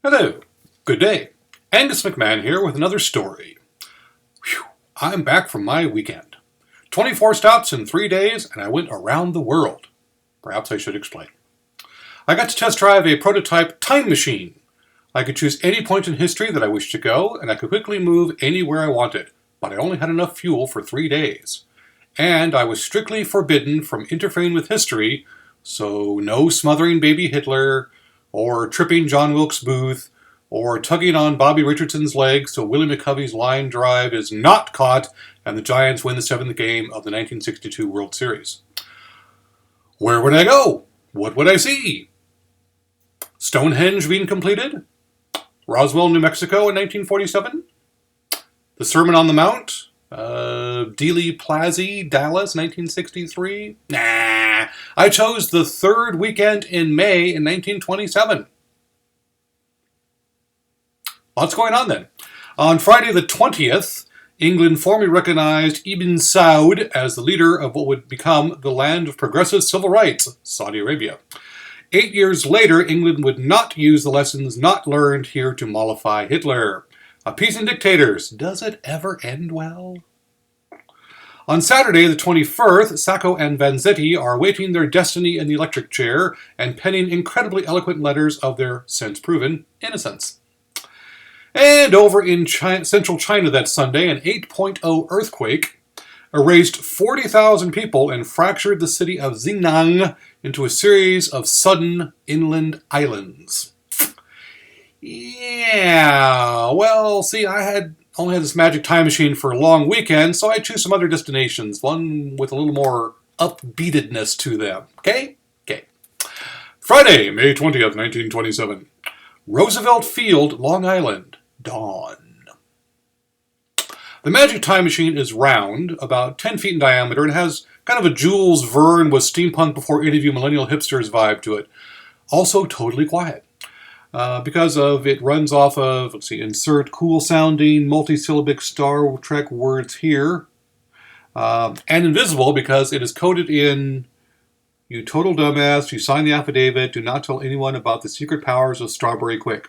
Hello, good day. Angus McMahon here with another story. Whew, I'm back from my weekend. 24 stops in 3 days, and I went around the world. Perhaps I should explain. I got to test drive a prototype time machine. I could choose any point in history that I wished to go, and I could quickly move anywhere I wanted, but I only had enough fuel for 3 days. And I was strictly forbidden from interfering with history, so no smothering baby Hitler, or tripping John Wilkes Booth, or tugging on Bobby Richardson's leg so Willie McCovey's line drive is not caught and the Giants win the 7th game of the 1962 World Series. Where would I go? What would I see? Stonehenge being completed? Roswell, New Mexico in 1947? The Sermon on the Mount? Dealey Plaza, Dallas, 1963? Nah, I chose the third weekend in May in 1927. Lots going on then. On Friday the 20th, England formally recognized Ibn Saud as the leader of what would become the land of progressive civil rights, Saudi Arabia. 8 years later, England would not use the lessons not learned here to mollify Hitler. Appeasing dictators, does it ever end well? On Saturday, the 21st, Sacco and Vanzetti are awaiting their destiny in the electric chair and penning incredibly eloquent letters of their since-proven innocence. And over in central China that Sunday, an 8.0 earthquake erased 40,000 people and fractured the city of Xinjiang into a series of sudden inland islands. Yeah, well, see, I only had this magic time machine for a long weekend, so I choose some other destinations, one with a little more upbeatedness to them. Okay? Okay. Friday, May 20th, 1927. Roosevelt Field, Long Island. Dawn. The magic time machine is round, about 10 feet in diameter, and has kind of a Jules Verne with steampunk before interview millennial hipsters vibe to it. Also totally quiet. Because of it runs off of, insert cool sounding multisyllabic Star Trek words here. And invisible because it is coded in, you total dumbass, you sign the affidavit, do not tell anyone about the secret powers of Strawberry Quik.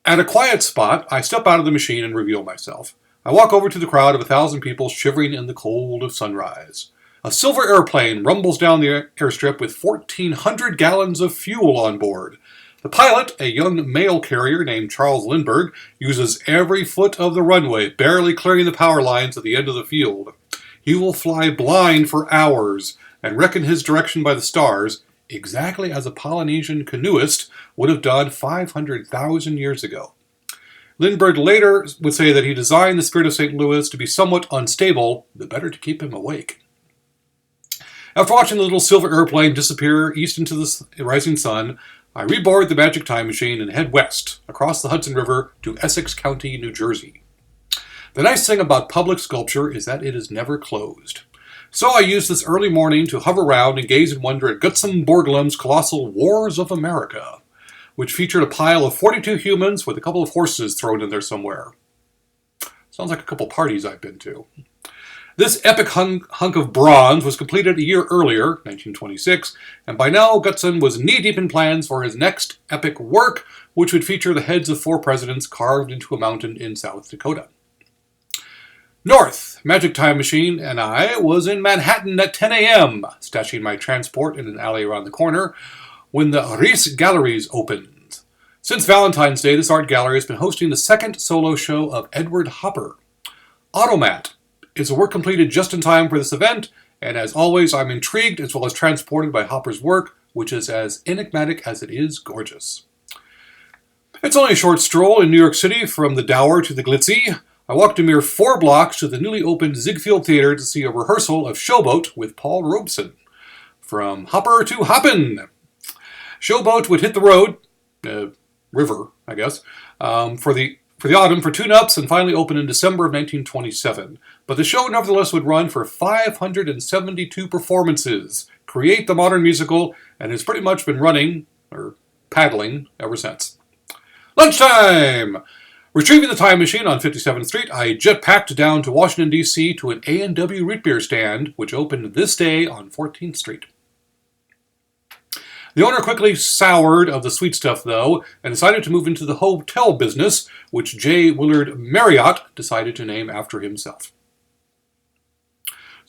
At a quiet spot, I step out of the machine and reveal myself. I walk over to the crowd of 1,000 people shivering in the cold of sunrise. A silver airplane rumbles down the airstrip with 1,400 gallons of fuel on board. The pilot, a young mail carrier named Charles Lindbergh, uses every foot of the runway, barely clearing the power lines at the end of the field. He will fly blind for hours and reckon his direction by the stars, exactly as a Polynesian canoeist would have done 500,000 years ago. Lindbergh later would say that he designed the Spirit of St. Louis to be somewhat unstable, the better to keep him awake. After watching the little silver airplane disappear east into the rising sun, I reboard the magic time machine and head west, across the Hudson River to Essex County, New Jersey. The nice thing about public sculpture is that it is never closed. So I use this early morning to hover around and gaze in wonder at Gutzon Borglum's colossal Wars of America, which featured a pile of 42 humans with a couple of horses thrown in there somewhere. Sounds like a couple parties I've been to. This epic hunk of bronze was completed a year earlier, 1926, and by now Gutzon was knee-deep in plans for his next epic work, which would feature the heads of 4 presidents carved into a mountain in South Dakota. North, Magic Time Machine, and I was in Manhattan at 10 a.m., stashing my transport in an alley around the corner, when the Ries Galleries opened. Since Valentine's Day, this art gallery has been hosting the second solo show of Edward Hopper. Automat is a work completed just in time for this event, and as always, I'm intrigued as well as transported by Hopper's work, which is as enigmatic as it is gorgeous. It's only a short stroll in New York City from the Dower to the Glitzy. I walked a mere 4 blocks to the newly opened Ziegfeld Theater to see a rehearsal of Showboat with Paul Robeson. From Hopper to Hoppin'! Showboat would hit the road, river, I guess, for the autumn for tune-ups and finally open in December of 1927. But the show nevertheless would run for 572 performances, create the modern musical, and has pretty much been running, or paddling, ever since. Lunchtime! Retrieving the time machine on 57th Street, I jet-packed down to Washington, D.C. to an A&W root beer stand, which opened this day on 14th Street. The owner quickly soured of the sweet stuff, though, and decided to move into the hotel business, which J. Willard Marriott decided to name after himself.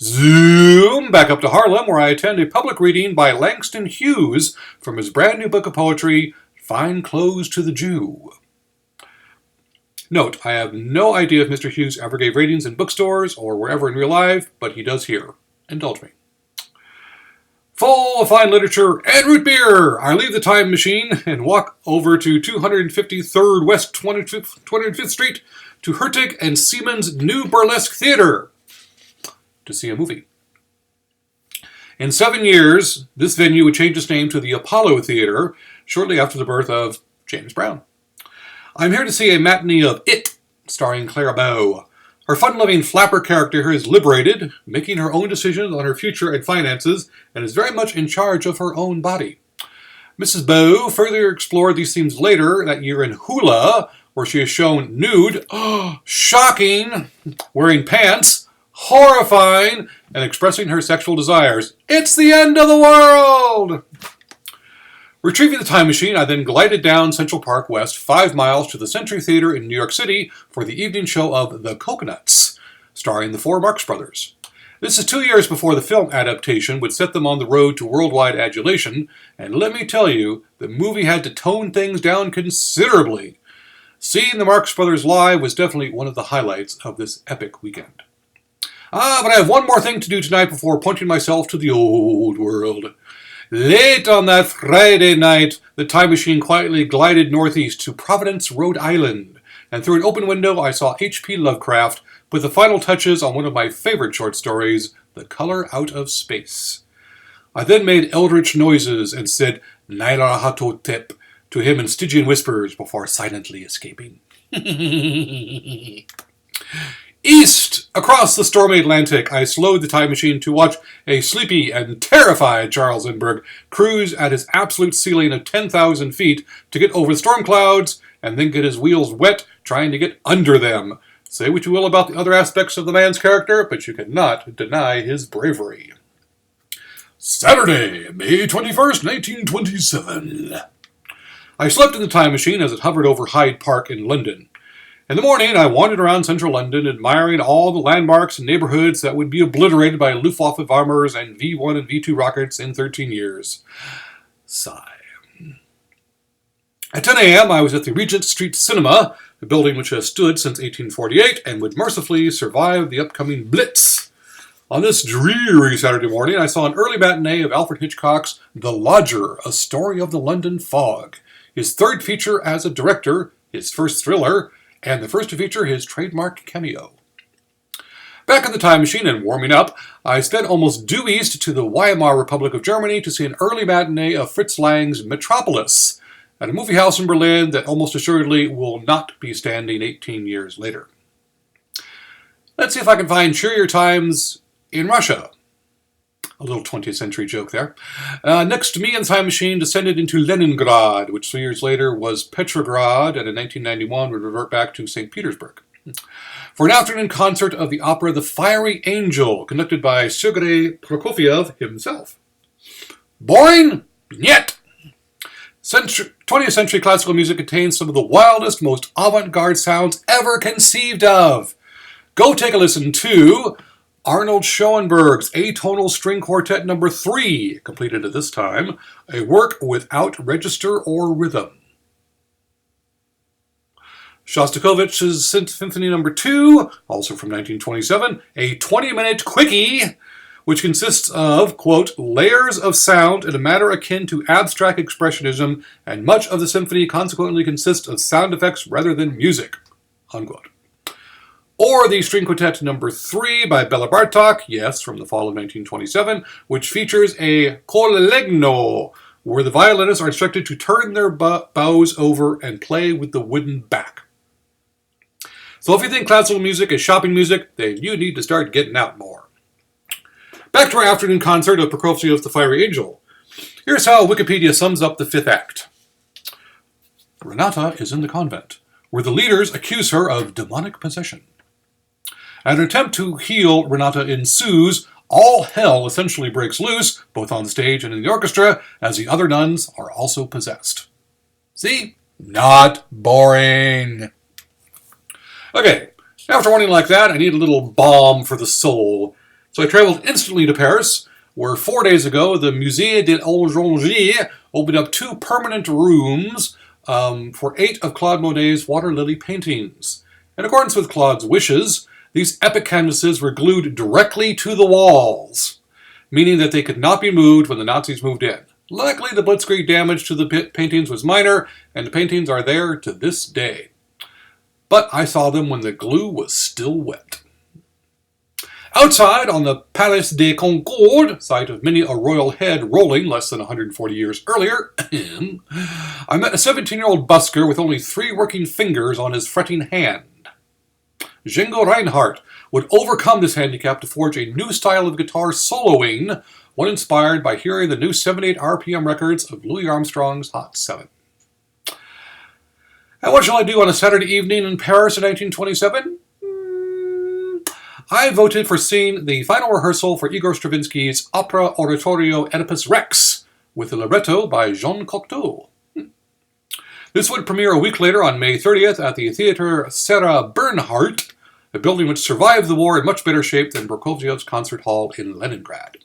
Zoom back up to Harlem, where I attend a public reading by Langston Hughes from his brand new book of poetry, Fine Clothes to the Jew. Note, I have no idea if Mr. Hughes ever gave readings in bookstores or wherever in real life, but he does here. Indulge me. Full of fine literature and root beer, I leave the time machine and walk over to 253rd West 25th Street to Hertig and Siemens' new burlesque theater to see a movie. In 7 years, this venue would change its name to the Apollo Theater shortly after the birth of James Brown. I'm here to see a matinee of It, starring Clara Bow. Her fun-loving flapper character is liberated, making her own decisions on her future and finances, and is very much in charge of her own body. Mrs. Bow further explored these themes later that year in Hula, where she is shown nude, shocking, wearing pants, horrifying, and expressing her sexual desires. It's the end of the world! Retrieving the time machine, I then glided down Central Park West 5 miles to the Century Theater in New York City for the evening show of The Coconuts, starring the 4 Marx Brothers. This is 2 years before the film adaptation would set them on the road to worldwide adulation, and let me tell you, the movie had to tone things down considerably. Seeing the Marx Brothers live was definitely one of the highlights of this epic weekend. But I have one more thing to do tonight before pointing myself to the old world. Late on that Friday night, the time machine quietly glided northeast to Providence, Rhode Island, and through an open window I saw H.P. Lovecraft put the final touches on one of my favorite short stories, The Color Out of Space. I then made eldritch noises and said Nyarlathotep to him in Stygian whispers before silently escaping. East, across the stormy Atlantic, I slowed the time machine to watch a sleepy and terrified Charles Lindbergh cruise at his absolute ceiling of 10,000 feet to get over the storm clouds and then get his wheels wet trying to get under them. Say what you will about the other aspects of the man's character, but you cannot deny his bravery. Saturday, May 21st, 1927. I slept in the time machine as it hovered over Hyde Park in London. In the morning, I wandered around central London, admiring all the landmarks and neighborhoods that would be obliterated by Luftwaffe bombers and V-1 and V-2 rockets in 13 years. Sigh. At 10 a.m., I was at the Regent Street Cinema, a building which has stood since 1848 and would mercifully survive the upcoming Blitz. On this dreary Saturday morning, I saw an early matinee of Alfred Hitchcock's The Lodger, A Story of the London Fog, his third feature as a director, his first thriller, and the first to feature his trademark cameo. Back in the time machine and warming up, I sped almost due east to the Weimar Republic of Germany to see an early matinee of Fritz Lang's Metropolis, at a movie house in Berlin that almost assuredly will not be standing 18 years later. Let's see if I can find cheerier times in Russia. A little 20th century joke there. Next, me and the time machine descended into Leningrad, which 3 years later was Petrograd, and in 1991 would revert back to St. Petersburg, for an afternoon concert of the opera The Fiery Angel, conducted by Sergei Prokofiev himself. Boring? Yet! 20th century classical music contains some of the wildest, most avant-garde sounds ever conceived of. Go take a listen to Arnold Schoenberg's Atonal String Quartet No. 3, completed at this time, a work without register or rhythm. Shostakovich's Symphony No. 2, also from 1927, a 20-minute quickie, which consists of, quote, layers of sound in a manner akin to abstract expressionism, and much of the symphony consequently consists of sound effects rather than music, unquote. Or the String Quartet No. 3 by Bela Bartok, yes, from the fall of 1927, which features a collegno, where the violinists are instructed to turn their bows over and play with the wooden back. So if you think classical music is shopping music, then you need to start getting out more. Back to our afternoon concert of Prokofiev's The Fiery Angel. Here's how Wikipedia sums up the fifth act. Renata is in the convent, where the leaders accuse her of demonic possession. An attempt to heal Renata ensues, all hell essentially breaks loose, both on stage and in the orchestra, as the other nuns are also possessed. See? Not boring. Okay, after warning like that, I need a little balm for the soul. So I traveled instantly to Paris, where 4 days ago the Musée de l'Orangerie opened up 2 permanent rooms for 8 of Claude Monet's water lily paintings. In accordance with Claude's wishes, these epic canvases were glued directly to the walls, meaning that they could not be moved when the Nazis moved in. Luckily, the blitzkrieg damage to the paintings was minor, and the paintings are there to this day. But I saw them when the glue was still wet. Outside, on the Place des Concordes, site of many a royal head rolling less than 140 years earlier, I met a 17-year-old busker with only 3 working fingers on his fretting hand. Django Reinhardt would overcome this handicap to forge a new style of guitar soloing, one inspired by hearing the new 78 RPM records of Louis Armstrong's Hot 7. And what shall I do on a Saturday evening in Paris in 1927? I voted for seeing the final rehearsal for Igor Stravinsky's opera oratorio Oedipus Rex, with a libretto by Jean Cocteau. This would premiere a week later on May 30th at the Theatre Sarah Bernhardt, a building which survived the war in much better shape than Prokofiev's concert hall in Leningrad.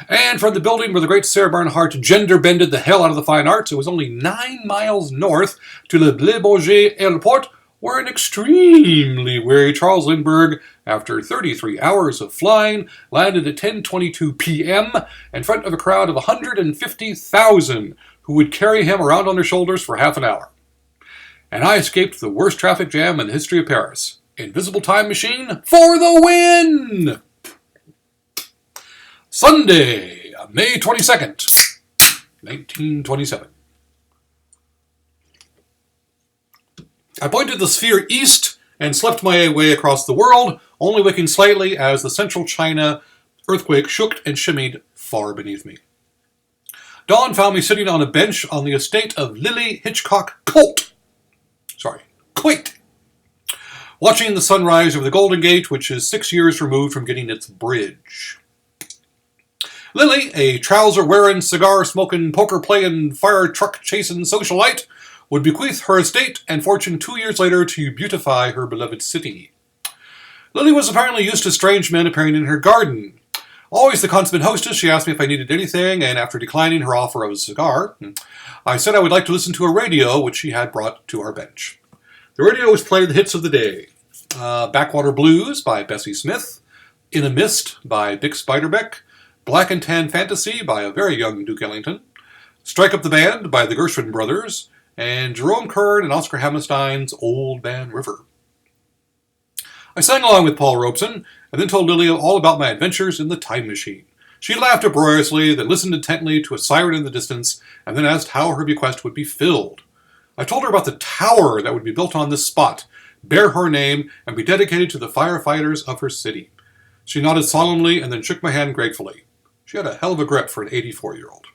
And from the building where the great Sarah Bernhardt gender-bended the hell out of the fine arts, it was only 9 miles north to Le Blé Bourget Airport, where an extremely weary Charles Lindbergh, after 33 hours of flying, landed at 10:22 p.m. in front of a crowd of 150,000 who would carry him around on their shoulders for half an hour. And I escaped the worst traffic jam in the history of Paris. Invisible Time Machine for the win! Sunday, May 22nd, 1927. I pointed the sphere east and slept my way across the world, only waking slightly as the central China earthquake shook and shimmied far beneath me. Dawn found me sitting on a bench on the estate of Lilly Hitchcock Quait, watching the sunrise over the Golden Gate, which is 6 years removed from getting its bridge. Lilly, a trouser-wearing, cigar-smoking, poker-playing, fire-truck-chasing socialite, would bequeath her estate and fortune 2 years later to beautify her beloved city. Lilly was apparently used to strange men appearing in her garden. Always the consummate hostess, she asked me if I needed anything, and after declining her offer of a cigar, I said I would like to listen to a radio, which she had brought to our bench. The radio was playing the hits of the day. Backwater Blues by Bessie Smith, In a Mist by Bix Beiderbecke, Black and Tan Fantasy by a very young Duke Ellington, Strike Up the Band by the Gershwin Brothers, and Jerome Kern and Oscar Hammerstein's Old Man River. I sang along with Paul Robeson, and then told Lilly all about my adventures in the time machine. She laughed uproariously, then listened intently to a siren in the distance, and then asked how her bequest would be filled. I told her about the tower that would be built on this spot, bear her name, and be dedicated to the firefighters of her city. She nodded solemnly and then shook my hand gratefully. She had a hell of a grip for an 84-year-old.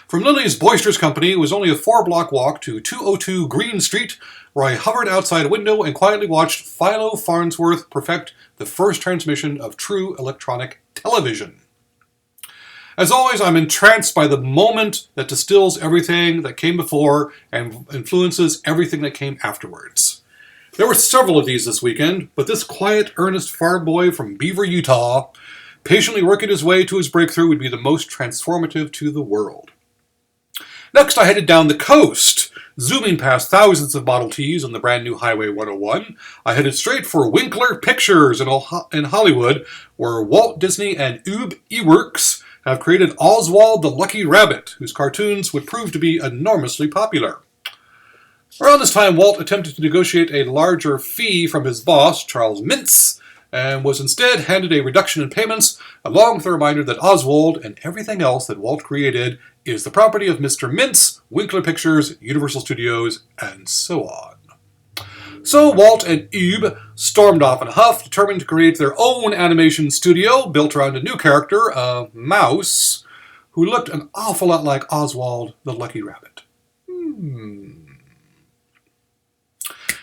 From Lilly's boisterous company, it was only a 4-block walk to 202 Green Street, where I hovered outside a window and quietly watched Philo Farnsworth perfect the first transmission of true electronic television. As always, I'm entranced by the moment that distills everything that came before and influences everything that came afterwards. There were several of these this weekend, but this quiet, earnest farm boy from Beaver, Utah, patiently working his way to his breakthrough, would be the most transformative to the world. Next, I headed down the coast. Zooming past thousands of Model Ts on the brand new Highway 101, I headed straight for Winkler Pictures in Hollywood, where Walt Disney and Ub Iwerks have created Oswald the Lucky Rabbit, whose cartoons would prove to be enormously popular. Around this time, Walt attempted to negotiate a larger fee from his boss, Charles Mintz, and was instead handed a reduction in payments, along with a reminder that Oswald and everything else that Walt created is the property of Mr. Mintz, Winkler Pictures, Universal Studios, and so on. So Walt and Ube stormed off in a huff, determined to create their own animation studio built around a new character, a mouse, who looked an awful lot like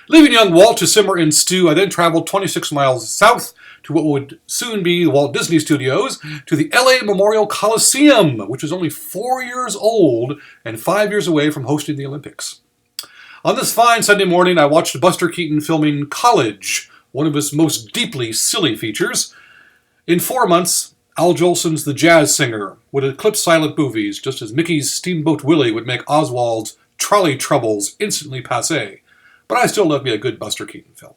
Leaving young Walt to simmer and stew, I then traveled 26 miles south to what would soon be the Walt Disney Studios, to the LA Memorial Coliseum, which is only 4 years old and 5 years away from hosting the Olympics. On this fine Sunday morning, I watched Buster Keaton filming College, one of his most deeply silly features. In 4 months, Al Jolson's The Jazz Singer would eclipse silent movies, just as Mickey's Steamboat Willie would make Oswald's Trolley Troubles instantly passé. But I still love me a good Buster Keaton film.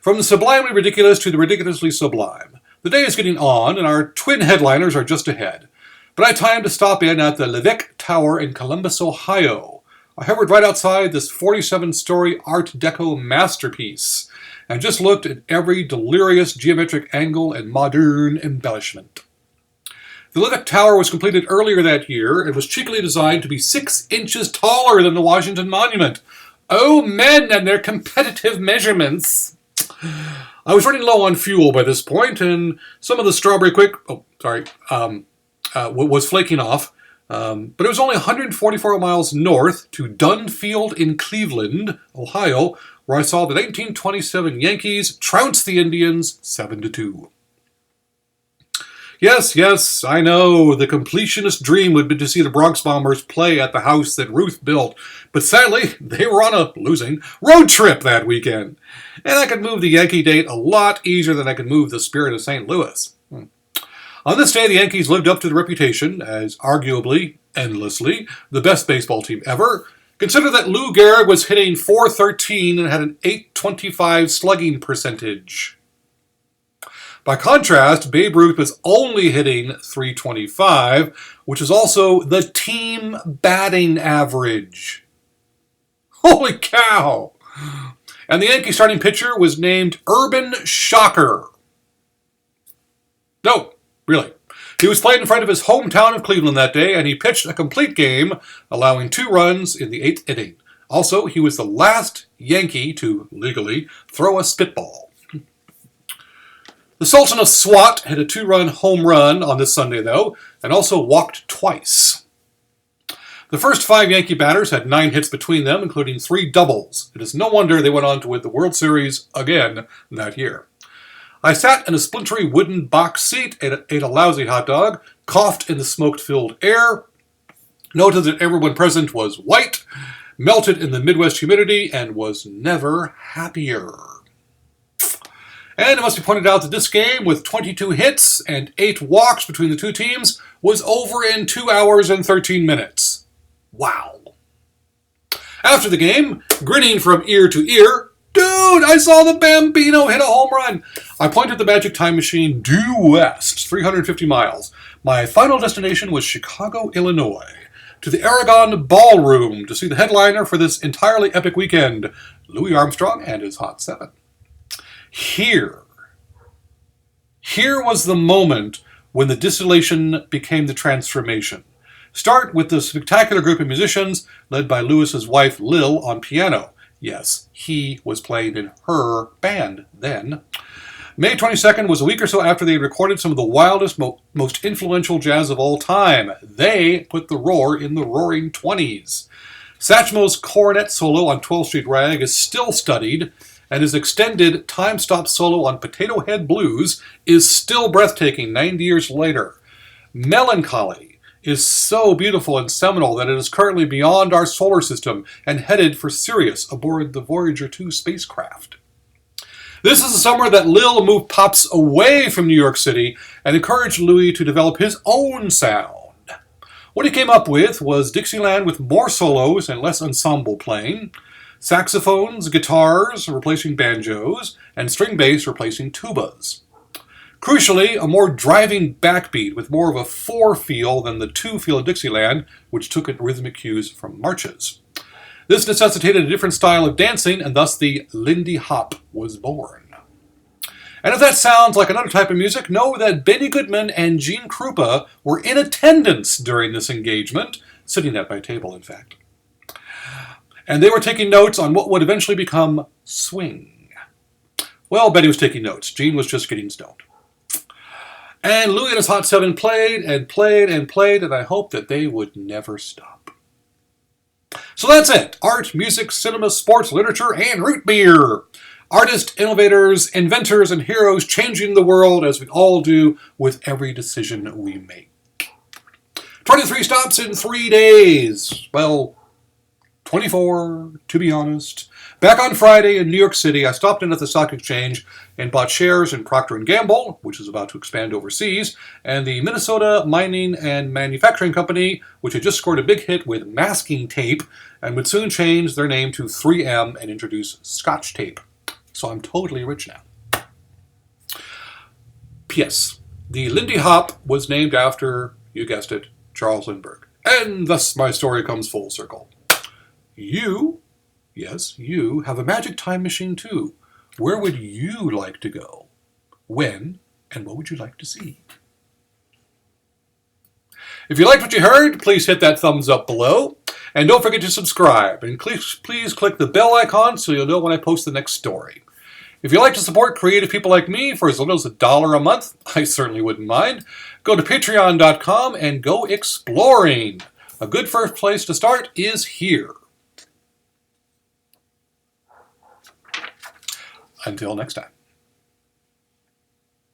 From the sublimely ridiculous to the ridiculously sublime, the day is getting on, and our twin headliners are just ahead. But I timed to stop in at the Levesque Tower in Columbus, Ohio. I hovered right outside this 47-story Art Deco masterpiece, and just looked at every delirious geometric angle and modern embellishment. The Levesque Tower was completed earlier that year and was cheekily designed to be 6 inches taller than the Washington Monument. Oh, men and their competitive measurements. I was running low on fuel by this point, and some of the Strawberry Quik was flaking off. But it was only 144 miles north to Dunfield in Cleveland, Ohio, where I saw the 1927 Yankees trounce the Indians 7-2. Yes, I know, the completionist dream would be to see the Bronx Bombers play at the house that Ruth built, but sadly, they were on a losing road trip that weekend, and I could move the Yankee date a lot easier than I could move the spirit of St. Louis. On this day, the Yankees lived up to the reputation as arguably, endlessly, the best baseball team ever. Consider that Lou Gehrig was hitting .413 and had an .825 slugging percentage. By contrast, Babe Ruth was only hitting .325, which is also the team batting average. Holy cow! And the Yankee starting pitcher was named Urban Shocker. No, really. He was played in front of his hometown of Cleveland that day, and he pitched a complete game, allowing 2 runs in the 8th inning. Also, he was the last Yankee to, legally, throw a spitball. The Sultan of SWAT hit a 2-run home run on this Sunday, though, and also walked twice. The first 5 Yankee batters had 9 hits between them, including 3 doubles. It is no wonder they went on to win the World Series again that year. I sat in a splintery wooden box seat, ate a lousy hot dog, coughed in the smoke-filled air, noted that everyone present was white, melted in the Midwest humidity, and was never happier. And it must be pointed out that this game, with 22 hits and 8 walks between the two teams, was over in 2 hours and 13 minutes. Wow. After the game, grinning from ear to ear, "Dude, I saw the Bambino hit a home run." I pointed the magic time machine due west, 350 miles. My final destination was Chicago, Illinois, to the Aragon Ballroom to see the headliner for this entirely epic weekend, Louis Armstrong and his Hot Seven. Here was the moment when the distillation became the transformation. Start with the spectacular group of musicians led by Louis's wife Lil on piano. Yes, he was playing in her band then. May 22nd was a week or so after they had recorded some of the wildest, most influential jazz of all time. They put the roar in the roaring 20s. Satchmo's cornet solo on 12th Street Rag is still studied, and his extended time-stop solo on Potato Head Blues is still breathtaking 90 years later. Melancholy is so beautiful and seminal that it is currently beyond our solar system and headed for Sirius aboard the Voyager 2 spacecraft. This is the summer that Lil moved Pops away from New York City and encouraged Louis to develop his own sound. What he came up with was Dixieland with more solos and less ensemble playing, saxophones, guitars replacing banjos, and string bass replacing tubas. Crucially, a more driving backbeat with more of a 4 feel than the 2 feel of Dixieland, which took its rhythmic cues from marches. This necessitated a different style of dancing, and thus the Lindy Hop was born. And if that sounds like another type of music, know that Benny Goodman and Gene Krupa were in attendance during this engagement, sitting at my table, in fact. And they were taking notes on what would eventually become swing. Well, Benny was taking notes. Gene was just getting stoned. And Louis and his Hot Seven played and played and played, and I hoped that they would never stop. So that's it. Art, music, cinema, sports, literature, and root beer. Artists, innovators, inventors, and heroes changing the world as we all do with every decision we make. 23 stops in 3 days. Well, 24, to be honest. Back on Friday in New York City, I stopped in at the stock exchange and bought shares in Procter & Gamble, which is about to expand overseas, and the Minnesota Mining and Manufacturing Company, which had just scored a big hit with masking tape and would soon change their name to 3M and introduce Scotch tape. So I'm totally rich now. P.S. The Lindy Hop was named after, you guessed it, Charles Lindbergh. And thus my story comes full circle. You, yes, you have a magic time machine too. Where would you like to go? When? And what would you like to see? If you liked what you heard, please hit that thumbs up below. And don't forget to subscribe. And please click the bell icon so you'll know when I post the next story. If you'd like to support creative people like me for as little as $1 a month, I certainly wouldn't mind. Go to patreon.com and go exploring. A good first place to start is here. Until next time.